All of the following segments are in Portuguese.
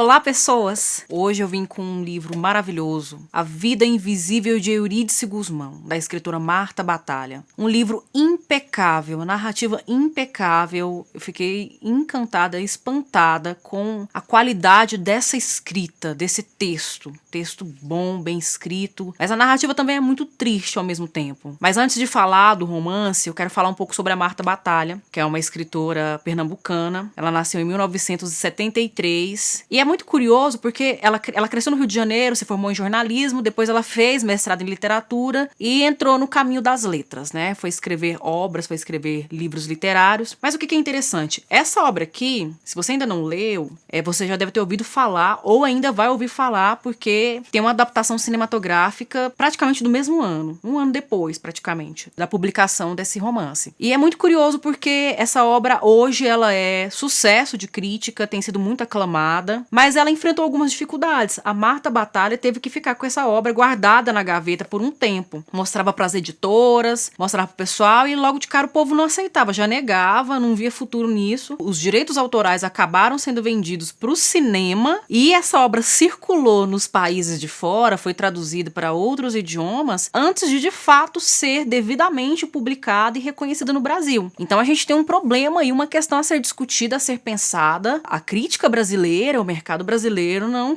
Olá, pessoas! Hoje eu vim com um livro maravilhoso, A Vida Invisível de Eurídice Guzmão, da escritora Marta Batalha. Um livro impecável, narrativa impecável. Eu fiquei encantada, espantada com a qualidade dessa escrita, desse texto. Texto bom, bem escrito, mas a narrativa também é muito triste ao mesmo tempo. Mas antes de falar do romance, eu quero falar um pouco sobre a Marta Batalha, que é uma escritora pernambucana. Ela nasceu em 1973 e é muito curioso porque ela cresceu no Rio de Janeiro, se formou em jornalismo, depois ela fez mestrado em literatura e entrou no caminho das letras, né? Foi escrever obras, foi escrever livros literários. Mas o que é interessante? Essa obra aqui, se você ainda não leu, você já deve ter ouvido falar ou ainda vai ouvir falar, porque tem uma adaptação cinematográfica praticamente do mesmo ano, um ano depois, praticamente, da publicação desse romance. E é muito curioso porque essa obra hoje ela é sucesso de crítica, tem sido muito aclamada, mas ela enfrentou algumas dificuldades. A Marta Batalha teve que ficar com essa obra guardada na gaveta por um tempo. Mostrava para as editoras, mostrava para o pessoal e logo de cara o povo não aceitava, já negava, não via futuro nisso. Os direitos autorais acabaram sendo vendidos para o cinema e essa obra circulou nos países de fora, foi traduzida para outros idiomas antes de fato ser devidamente publicada e reconhecida no Brasil. Então a gente tem um problema e uma questão a ser discutida, a ser pensada. A crítica brasileira, o mercado brasileiro não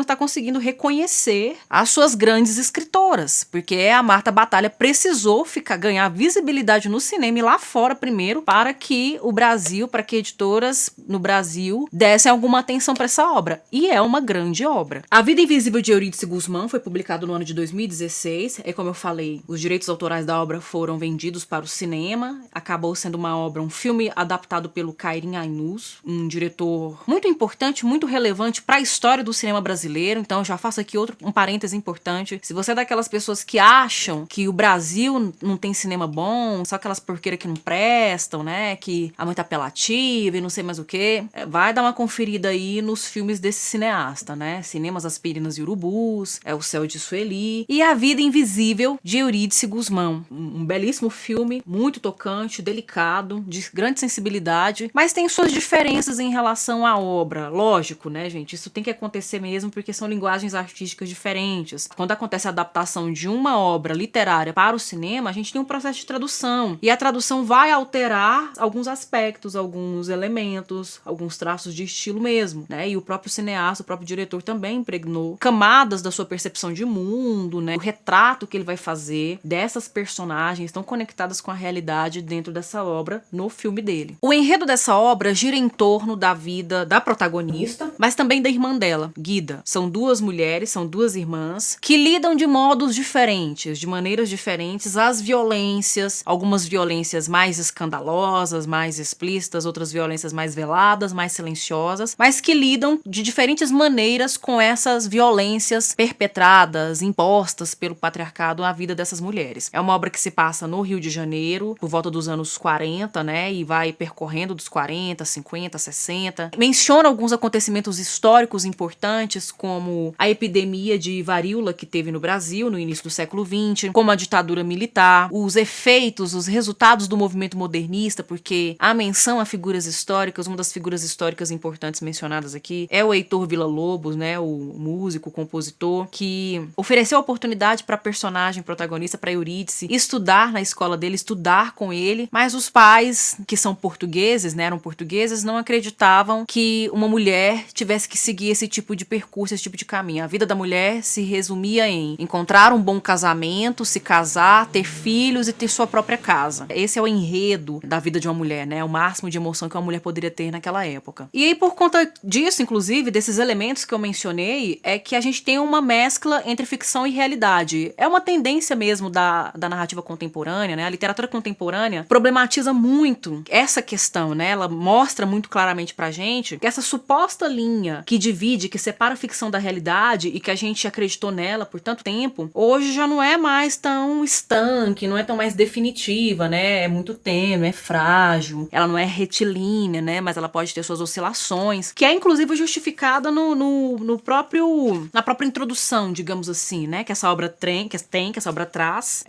está conseguindo reconhecer as suas grandes escritoras, porque a Marta Batalha precisou ganhar visibilidade no cinema e lá fora primeiro, para que o Brasil, para que editoras no Brasil dessem alguma atenção para essa obra. E é uma grande obra. A Vida Invisível de Eurídice Guzmão foi publicado no ano de 2016. Como eu falei, os direitos autorais da obra foram vendidos para o cinema. Acabou sendo uma obra, um filme adaptado pelo Khairy Aynus, um diretor muito importante, muito relevante para a história do cinema brasileiro. Então eu já faço aqui um parêntese importante. Se você é daquelas pessoas que acham que o Brasil não tem cinema bom, só aquelas porqueiras que não prestam, né, que é muito apelativa e não sei mais o que, vai dar uma conferida aí nos filmes desse cineasta, né? Cinemas Aspirinas e Urubus, O Céu de Sueli e A Vida Invisível de Eurídice Guzmão. Um belíssimo filme, muito tocante, delicado, de grande sensibilidade, mas tem suas diferenças em relação à obra. Lógico, né, gente? Isso tem que acontecer mesmo porque são linguagens artísticas diferentes. Quando acontece a adaptação de uma obra literária para o cinema, a gente tem um processo de tradução. E a tradução vai alterar alguns aspectos, alguns elementos, alguns traços de estilo mesmo, né? E o próprio cineasta, o próprio diretor também impregnou camadas da sua percepção de mundo, né? O retrato que ele vai fazer dessas personagens estão conectadas com a realidade dentro dessa obra no filme dele. O enredo dessa obra gira em torno da vida da protagonista, mas também da irmã dela, Guida. São duas mulheres, são duas irmãs que lidam de modos diferentes, de maneiras diferentes, às violências, algumas violências mais escandalosas, mais explícitas, outras violências mais veladas, mais silenciosas, mas que lidam de diferentes maneiras com essas violências perpetradas, impostas pelo patriarcado à vida dessas mulheres. É uma obra que se passa no Rio de Janeiro, por volta dos anos 40, né, e vai percorrendo dos 40, 50, 60. Menciona alguns acontecimentos históricos importantes, como a epidemia de varíola que teve no Brasil no início do século XX, como a ditadura militar, os efeitos, os resultados do movimento modernista, porque há menção a figuras históricas. Uma das figuras históricas importantes mencionadas aqui é o Heitor Villa-Lobos, né, o músico, o compositor, que ofereceu a oportunidade para a personagem protagonista, para Eurídice, estudar na escola dele, estudar com ele, mas os pais, que são portugueses, né, eram portugueses, não acreditavam que uma mulher tivesse que seguir esse tipo de percurso, esse tipo de caminho. A vida da mulher se resumia em encontrar um bom casamento, se casar, ter filhos e ter sua própria casa. Esse é o enredo da vida de uma mulher, né? O máximo de emoção que uma mulher poderia ter naquela época. E aí, por conta disso, inclusive, desses elementos que eu mencionei, é que a gente tem uma mescla entre ficção e realidade. É uma tendência mesmo da narrativa contemporânea, né? A literatura contemporânea problematiza muito essa questão, né? Ela mostra muito claramente pra gente que essa suposta linha que divide, que separa a ficção da realidade e que a gente acreditou nela por tanto tempo, hoje já não é mais tão estanque, não é tão mais definitiva, né? É muito tênue, é frágil, ela não é retilínea, né? Mas ela pode ter suas oscilações, que é inclusive justificada na própria introdução, digamos assim, né? Que essa obra que essa obra traz,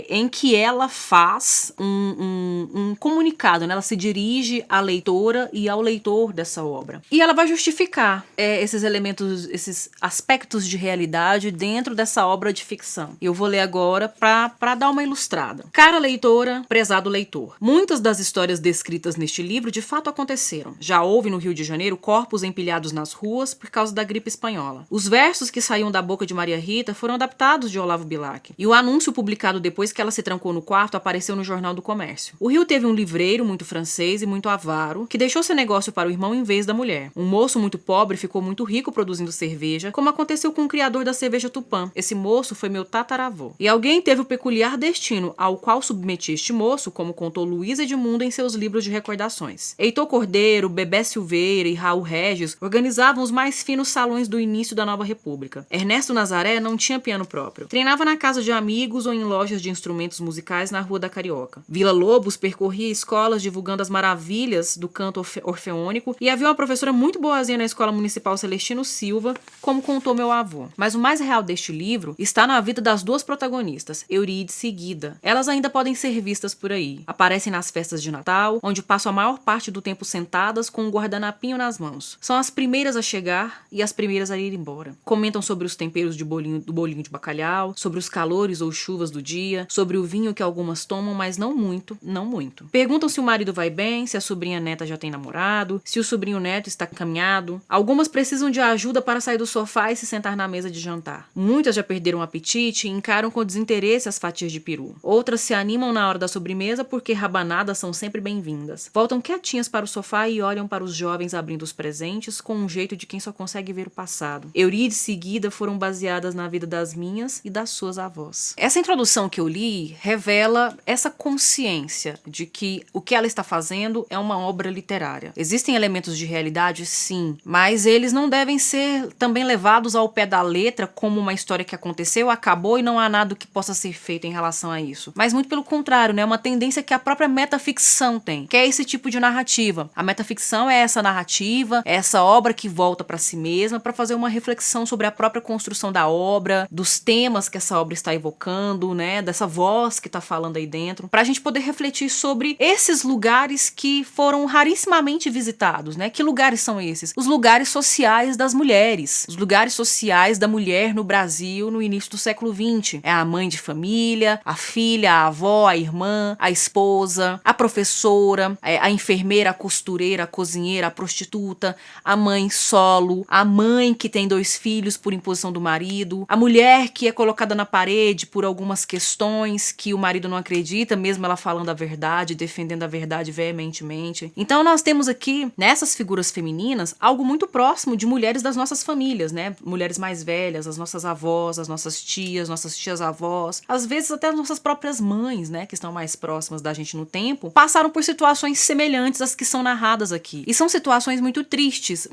em que ela faz um comunicado, né? Ela se dirige à leitora e ao leitor dessa obra. E ela vai justificar esses elementos, esses aspectos de realidade dentro dessa obra de ficção. Eu vou ler agora para dar uma ilustrada. Cara leitora, prezado leitor. Muitas das histórias descritas neste livro de fato aconteceram. Já houve no Rio de Janeiro corpos empilhados nas ruas por causa da gripe espanhola. Os versos que saíam da boca de Maria Rita foram adaptados de Olavo Bilac. E o anúncio publicado depois que ela se trancou no quarto apareceu no Jornal do Comércio. O Rio teve um livreiro muito francês e muito avaro que deixou seu negócio para o irmão em vez da mulher. Um moço muito pobre ficou muito rico produzindo cerveja, como aconteceu com o criador da cerveja Tupã. Esse moço foi meu tataravô. E alguém teve o peculiar destino ao qual submeti este moço, como contou Luiz Edmundo em seus livros de recordações. Heitor Cordeiro, Bebé Silveira e Raul Regis organizavam os mais finos salões do início da Nova República. Ernesto Nazaré não tinha piano próprio. Treinava na casa de amigos ou em lojas de instrumentos musicais na Rua da Carioca. Vila Lobos percorria escolas divulgando as maravilhas do canto orfeônico e havia uma professora muito boazinha na Escola Municipal Celestino Silva, como contou meu avô. Mas o mais real deste livro está na vida das duas protagonistas, Eurídice e Guida. Elas ainda podem ser vistas por aí. Aparecem nas festas de Natal, onde passam a maior parte do tempo sentadas com um guardanapinho nas mãos. São as primeiras a chegar e as primeiras a ir embora. Comentam sobre os temperos do bolinho de bacalhau, sobre os calores ou chuvas do dia, sobre o vinho que algumas tomam, mas não muito, não muito. Perguntam se o marido vai bem, se a sobrinha neta já tem namorado, se o sobrinho neto está caminhado. Algumas precisam de ajuda para sair do sofá e se sentar na mesa de jantar. Muitas já perderam o apetite e encaram com desinteresse as fatias de peru. Outras se animam na hora da sobremesa porque rabanadas são sempre bem-vindas. Voltam quietinhas para o sofá e olham para os jovens abrindo os presentes com um jeito de quem só consegue ver o passado. Eurídice e Guida foram baseadas na vida das minhas e das suas avós. Essa introdução que eu li revela essa consciência de que o que ela está fazendo é uma obra literária. Existem elementos de realidade, sim, mas eles não devem ser também levados ao pé da letra como uma história que aconteceu, acabou e não há nada que possa ser feito em relação a isso. Mas muito pelo contrário, né? Uma tendência que a própria metaficção tem, que é esse tipo de narrativa. A metaficção é essa narrativa, é essa obra que volta para si mesma para fazer uma reflexão sobre a própria construção da obra, dos temas que essa obra está evocando, né? Dessa voz que está falando aí dentro, para a gente poder refletir sobre esses lugares que foram rarissimamente visitados, né? Que lugares são esses? Os lugares sociais das mulheres, os lugares sociais da mulher no Brasil no início do século XX. É a mãe de família, a filha, a avó, a irmã, a esposa, a professora, a enfermeira, a costureira, a cozinheira, a prostituta, a mãe solo, a mãe que tem 2 filhos por imposição do marido, a mulher que é colocada na parede por algumas questões que o marido não acredita, mesmo ela falando a verdade, defendendo a verdade veementemente. Então nós temos aqui, nessas figuras femininas, algo muito próximo de mulheres das nossas famílias, né? Mulheres mais velhas, as nossas avós, as nossas tias-avós, às vezes até as nossas próprias mães, né? Que estão mais próximas da gente no tempo, passaram por situações semelhantes às que são narradas aqui. E são situações muito tristes,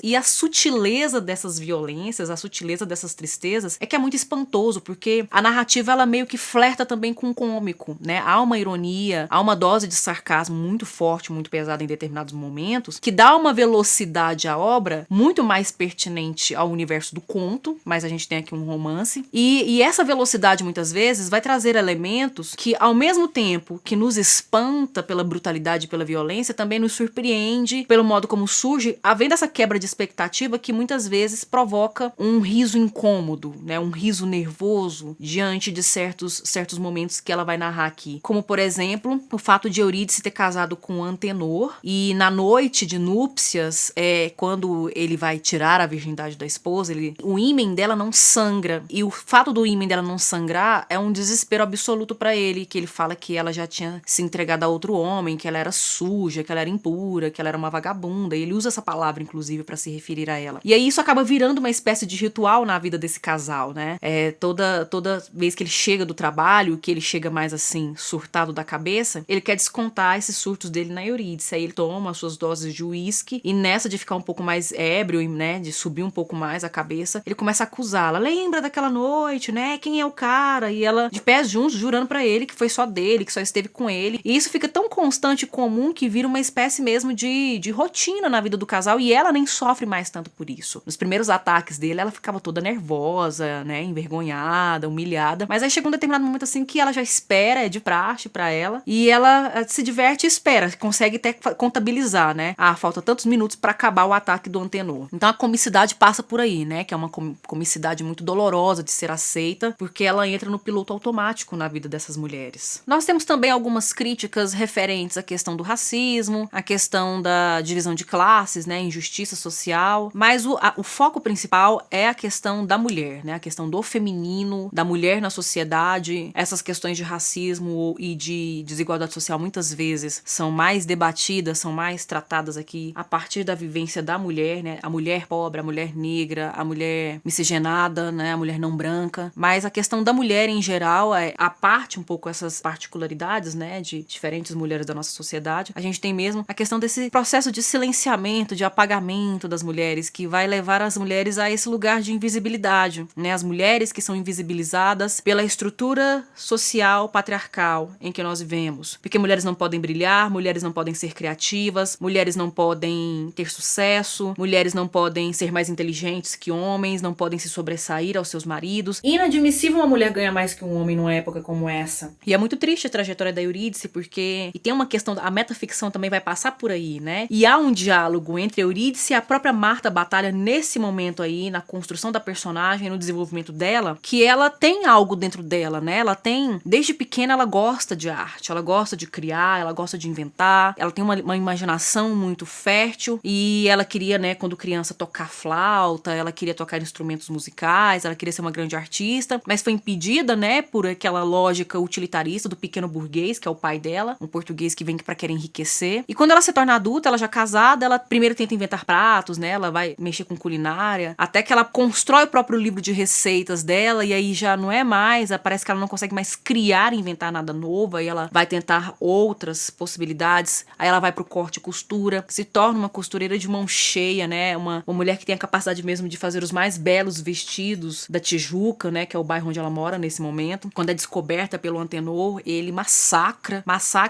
e a sutileza dessas violências, a sutileza dessas tristezas é que é muito espantoso, porque a narrativa ela meio que flerta também com o cômico, né? Há uma ironia, há uma dose de sarcasmo muito forte, muito pesada em determinados momentos, que dá uma velocidade à obra muito mais pertinente ao universo do conto, mas a gente tem aqui um romance, e essa velocidade muitas vezes vai trazer elementos que, ao mesmo tempo que nos espanta pela brutalidade e pela violência, também nos surpreende pelo modo como surge, havendo essa quebra de expectativa que muitas vezes provoca um riso incômodo, né? Um riso nervoso diante de certos momentos que ela vai narrar aqui. Como, por exemplo, o fato de Eurídice ter casado com Antenor e na noite de núpcias, quando ele vai tirar a virgindade da esposa, o ímen dela não sangra. E o fato do ímen dela não sangrar é um desespero absoluto pra ele, que ele fala que ela já tinha se entregado a outro homem, que ela era suja, que ela era impura, que ela era uma vagabunda. E ele usa essa palavra, inclusive, pra se referir a ela. E aí isso acaba virando uma espécie de ritual na vida desse casal, né? Toda vez que ele chega do trabalho, que ele chega mais assim, surtado da cabeça, ele quer descontar esses surtos dele na Eurídice. Aí ele toma as suas doses de uísque e nessa de ficar um pouco mais ébrio, né? De subir um pouco mais a cabeça, ele começa a acusá-la. Lembra daquela noite, né? Quem é o cara? E ela, de pés juntos, jurando pra ele que foi só dele, que só esteve com ele. E isso fica tão constante e comum que vira uma espécie mesmo de rotina na vida do casal e ela nem sofre mais tanto por isso. Nos primeiros ataques dele, ela ficava toda nervosa, né? Envergonhada, humilhada. Mas aí chega um determinado momento assim que ela já espera, é de praxe pra ela. E ela se diverte e espera. Consegue até contabilizar, né? Falta tantos minutos minutos para acabar o ataque do Antenor. Então a comicidade passa por aí, né? Que é uma comicidade muito dolorosa de ser aceita, porque ela entra no piloto automático na vida dessas mulheres. Nós temos também algumas críticas referentes à questão do racismo, à questão da divisão de classes, né? Injustiça social, mas o foco principal é a questão da mulher, né? A questão do feminino, da mulher na sociedade. Essas questões de racismo e de desigualdade social muitas vezes são mais debatidas, são mais tratadas aqui a partir da vivência da mulher, né? A mulher pobre, a mulher negra, a mulher miscigenada, né? A mulher não branca. Mas a questão da mulher em geral, a parte um pouco essas particularidades, né? De diferentes mulheres da nossa sociedade. A gente tem mesmo a questão desse processo de silenciamento, de apagamento das mulheres, que vai levar as mulheres a esse lugar de invisibilidade, né? As mulheres que são invisibilizadas pela estrutura social patriarcal em que nós vivemos. Porque mulheres não podem brilhar, mulheres não podem ser criativas, mulheres não podem ter sucesso, mulheres não podem ser mais inteligentes que homens, não podem se sobressair aos seus maridos. Inadmissível uma mulher ganhar mais que um homem numa época como essa. E é muito triste a trajetória da Eurídice, porque... E tem uma questão... A metaficção também vai passar por aí, né? E há um diálogo entre Eurídice e a própria Marta Batalha nesse momento aí, na construção da personagem, no desenvolvimento dela, que ela tem algo dentro dela, né? Ela tem... Desde pequena ela gosta de arte, ela gosta de criar, ela gosta de inventar, ela tem uma imaginação muito fértil e ela queria, né, quando criança, tocar flauta, ela queria tocar instrumentos musicais, ela queria ser uma grande artista, mas foi impedida, né, por aquela lógica utilitarista do pequeno burguês, que é o pai dela, um português que vem pra querer enriquecer. E quando ela se torna adulta, ela já casada, ela primeiro tenta inventar pratos, né, ela vai mexer com culinária, até que ela constrói o próprio livro de receitas dela, e aí já não é mais, parece que ela não consegue mais criar e inventar nada novo, aí ela vai tentar outras possibilidades, aí ela vai pro corte e costura, se torna uma costureira de mão cheia, né, uma mulher que tem a capacidade mesmo de fazer os mais belos vestidos da Tijuca, né, que é o bairro onde ela mora nesse momento. Quando é descoberta pelo Antenor, ele massacra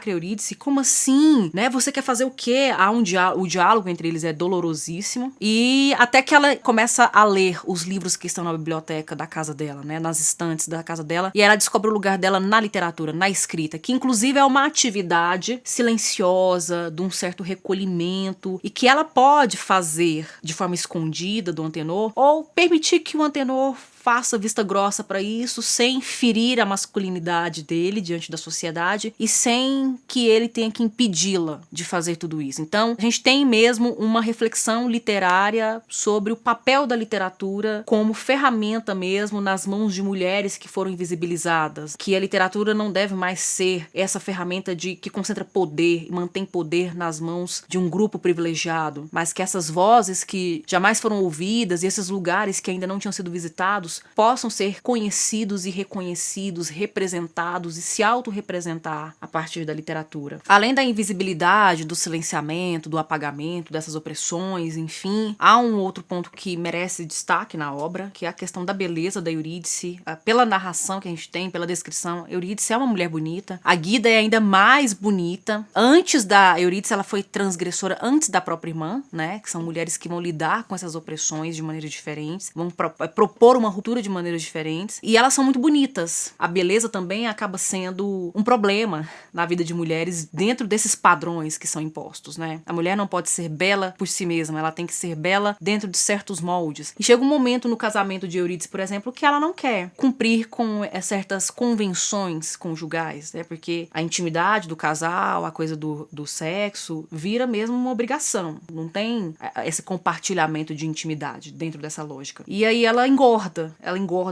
Eurídice. Como assim? Né, você quer fazer o quê? Há o diálogo entre eles é dolorosíssimo, e até que ela começa a ler os livros que estão na biblioteca da casa dela, né, nas estantes da casa dela, e ela descobre o lugar dela na literatura, na escrita, que inclusive é uma atividade silenciosa, de um certo recolhimento, e que ela pode fazer de forma escondida do Antenor, ou permitir que o Antenor faça vista grossa para isso, sem ferir a masculinidade dele diante da sociedade e sem que ele tenha que impedi-la de fazer tudo isso. Então, a gente tem mesmo uma reflexão literária sobre o papel da literatura como ferramenta mesmo nas mãos de mulheres que foram invisibilizadas, que a literatura não deve mais ser essa ferramenta que concentra poder e mantém poder nas mãos de um grupo privilegiado, mas que essas vozes que jamais foram ouvidas e esses lugares que ainda não tinham sido visitados possam ser conhecidos e reconhecidos, representados e se autorrepresentar a partir da literatura. Além da invisibilidade, do silenciamento, do apagamento, dessas opressões, enfim, há um outro ponto que merece destaque na obra, que é a questão da beleza da Eurídice. Pela narração que a gente tem, pela descrição, Eurídice é uma mulher bonita. A Guida é ainda mais bonita. Antes da Eurídice, ela foi transgressora antes da própria irmã, né? Que são mulheres que vão lidar com essas opressões de maneiras diferentes, vão propor uma ruptura de maneiras diferentes, e elas são muito bonitas. A beleza também acaba sendo um problema na vida de mulheres dentro desses padrões que são impostos, né? A mulher não pode ser bela por si mesma, ela tem que ser bela dentro de certos moldes. E chega um momento no casamento de Eurídice, por exemplo, que ela não quer cumprir com certas convenções conjugais, né? Porque a intimidade do casal, a coisa do sexo, vira mesmo uma obrigação. Não tem esse compartilhamento de intimidade dentro dessa lógica. E aí ela engorda,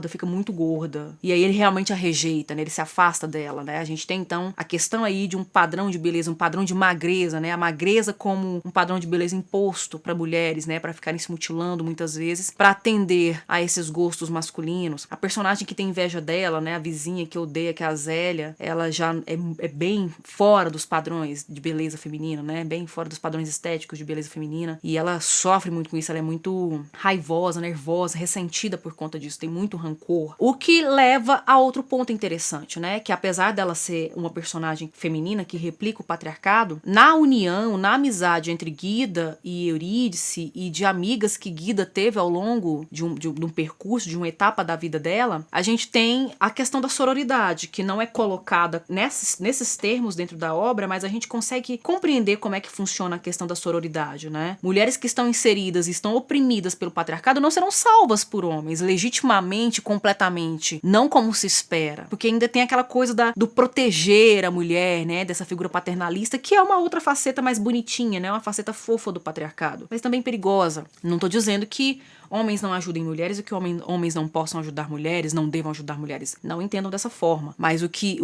fica muito gorda. E aí ele realmente a rejeita, né? Ele se afasta dela, né? A gente tem, então, a questão aí de um padrão de beleza, um padrão de magreza, né? A magreza como um padrão de beleza imposto para mulheres, né? Para ficarem se mutilando muitas vezes, para atender a esses gostos masculinos. A personagem que tem inveja dela, né? A vizinha que odeia, que é a Zélia, ela já é bem fora dos padrões de beleza feminina, né? Bem fora dos padrões estéticos de beleza feminina. E ela sofre muito com isso, ela é muito raivosa, nervosa, ressentida por conta disso disso, tem muito rancor. O que leva a outro ponto interessante, né? Que apesar dela ser uma personagem feminina que replica o patriarcado, na união, na amizade entre Guida e Eurídice e de amigas que Guida teve ao longo de um percurso, de uma etapa da vida dela, a gente tem a questão da sororidade, que não é colocada nesses termos dentro da obra, mas a gente consegue compreender como é que funciona a questão da sororidade, né? Mulheres que estão inseridas e estão oprimidas pelo patriarcado não serão salvas por homens, legitimamente, completamente, não como se espera, porque ainda tem aquela coisa do proteger a mulher, né, dessa figura paternalista, que é uma outra faceta mais bonitinha, né, uma faceta fofa do patriarcado, mas também perigosa. Não tô dizendo que homens não ajudem mulheres e que homens não possam ajudar mulheres, não devam ajudar mulheres. Não entendam dessa forma. Mas o que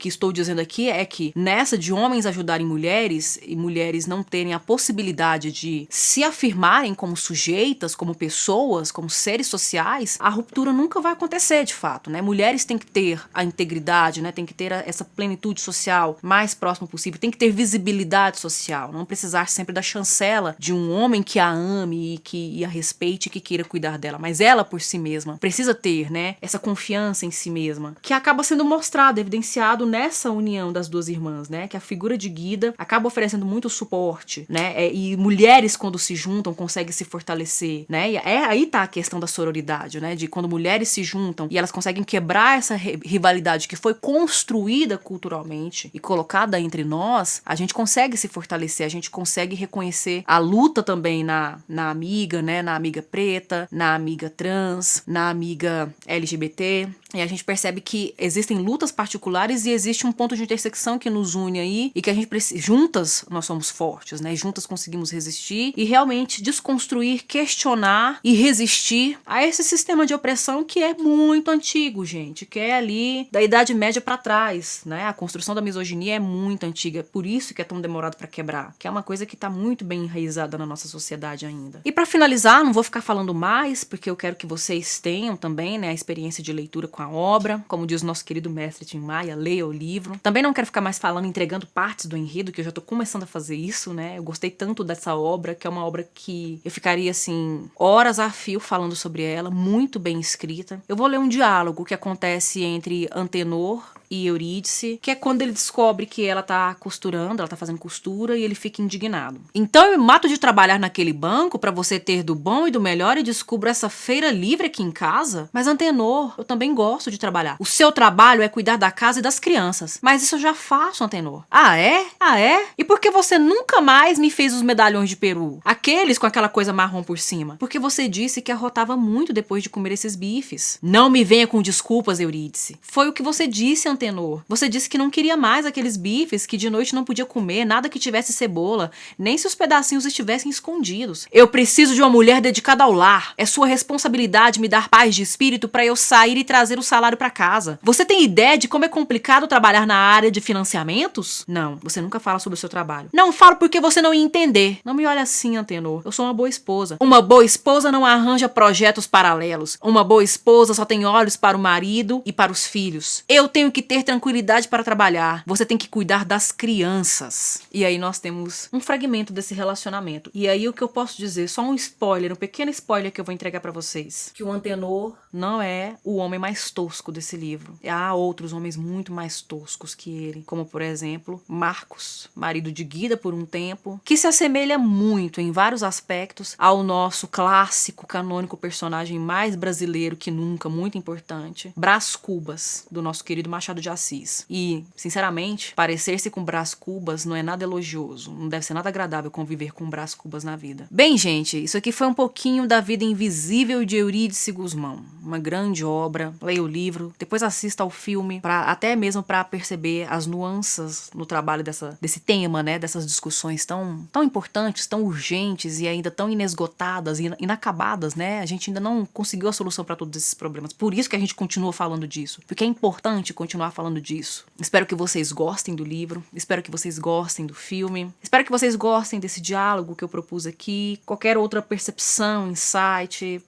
estou dizendo aqui é que nessa de homens ajudarem mulheres e mulheres não terem a possibilidade de se afirmarem como sujeitas, como pessoas, como seres sociais, a ruptura nunca vai acontecer de fato, né? Mulheres têm que ter a integridade, né? Tem que ter essa plenitude social mais próxima possível, tem que ter visibilidade social, não precisar sempre da chancela de um homem que a ame e que a respeite e que queira cuidar dela, mas ela por si mesma precisa ter, né, essa confiança em si mesma, que acaba sendo mostrado, evidenciado nessa união das duas irmãs, né, que a figura de Guida acaba oferecendo muito suporte, né, e mulheres quando se juntam conseguem se fortalecer, né, e aí tá a questão da sororidade, né, de quando mulheres se juntam e elas conseguem quebrar essa rivalidade que foi construída culturalmente e colocada entre nós, a gente consegue se fortalecer, a gente consegue reconhecer a luta também na amiga, né, na amiga preta, na amiga trans, na amiga LGBT, e a gente percebe que existem lutas particulares e existe um ponto de intersecção que nos une aí e que a gente precisa, juntas nós somos fortes, né? Juntas conseguimos resistir e realmente desconstruir, questionar e resistir a esse sistema de opressão que é muito antigo, gente, que é ali da Idade Média pra trás, né? A construção da misoginia é muito antiga, por isso que é tão demorado pra quebrar, que é uma coisa que tá muito bem enraizada na nossa sociedade ainda. E pra finalizar, não vou ficar falando mais, porque eu quero que vocês tenham também, né, a experiência de leitura com a obra, como diz o nosso querido mestre Tim Maia, leia o livro. Também não quero ficar mais falando, entregando partes do enredo, que eu já tô começando a fazer isso, né, eu gostei tanto dessa obra, que é uma obra que eu ficaria, assim, horas a fio falando sobre ela, muito bem escrita. Eu vou ler um diálogo que acontece entre Antenor e Eurídice, que é quando ele descobre que ela tá costurando, ela tá fazendo costura e ele fica indignado. Então eu me mato de trabalhar naquele banco pra você ter do bom e do melhor e descubro essa feira livre aqui em casa? Mas Antenor, eu também gosto de trabalhar. O seu trabalho é cuidar da casa e das crianças. Mas isso eu já faço, Antenor. Ah, é? Ah, é? E por que você nunca mais me fez os medalhões de peru? Aqueles com aquela coisa marrom por cima. Porque você disse que arrotava muito depois de comer esses bifes. Não me venha com desculpas, Eurídice. Foi o que você disse, Antenor. Você disse que não queria mais aqueles bifes, que de noite não podia comer nada que tivesse cebola, nem se os pedacinhos estivessem escondidos. Eu preciso de uma mulher dedicada ao lar. É sua responsabilidade me dar paz de espírito para eu sair e trazer o salário para casa. Você tem ideia de como é complicado trabalhar na área de financiamentos? Não, você nunca fala sobre o seu trabalho. Não falo porque você não ia entender. Não me olha assim, Antenor. Eu sou uma boa esposa. Uma boa esposa não arranja projetos paralelos. Uma boa esposa só tem olhos para o marido e para os filhos. Eu tenho que ter tranquilidade para trabalhar. Você tem que cuidar das crianças. E aí nós temos um fragmento desse relacionamento. E aí o que eu posso dizer, só um spoiler, um pequeno spoiler que eu vou entregar para vocês. Que o Antenor não é o homem mais tosco desse livro. Há outros homens muito mais toscos que ele. Como, por exemplo, Marcos, marido de Guida por um tempo, que se assemelha muito em vários aspectos ao nosso clássico, canônico personagem mais brasileiro que nunca, muito importante, Brás Cubas, do nosso querido Machado de Assis. E, sinceramente, parecer-se com Brás Cubas não é nada elogioso, não deve ser nada agradável conviver com Brás Cubas na vida. Bem, gente, isso aqui foi um pouquinho da vida invisível de Eurídice Gusmão. Uma grande obra, leia o livro, depois assista ao filme, até mesmo para perceber as nuances no trabalho desse tema, né, dessas discussões tão importantes, tão urgentes e ainda tão inesgotadas e inacabadas, né? A gente ainda não conseguiu a solução para todos esses problemas. Por isso que a gente continua falando disso, porque é importante continuar falando disso. Espero que vocês gostem do livro, espero que vocês gostem do filme, espero que vocês gostem desse diálogo que eu propus aqui. Qualquer outra percepção, insight,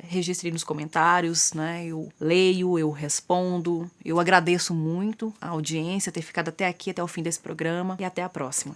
registre nos comentários, né? Eu leio, eu respondo. Eu agradeço muito a audiência, ter ficado até aqui, até o fim desse programa, e até a próxima.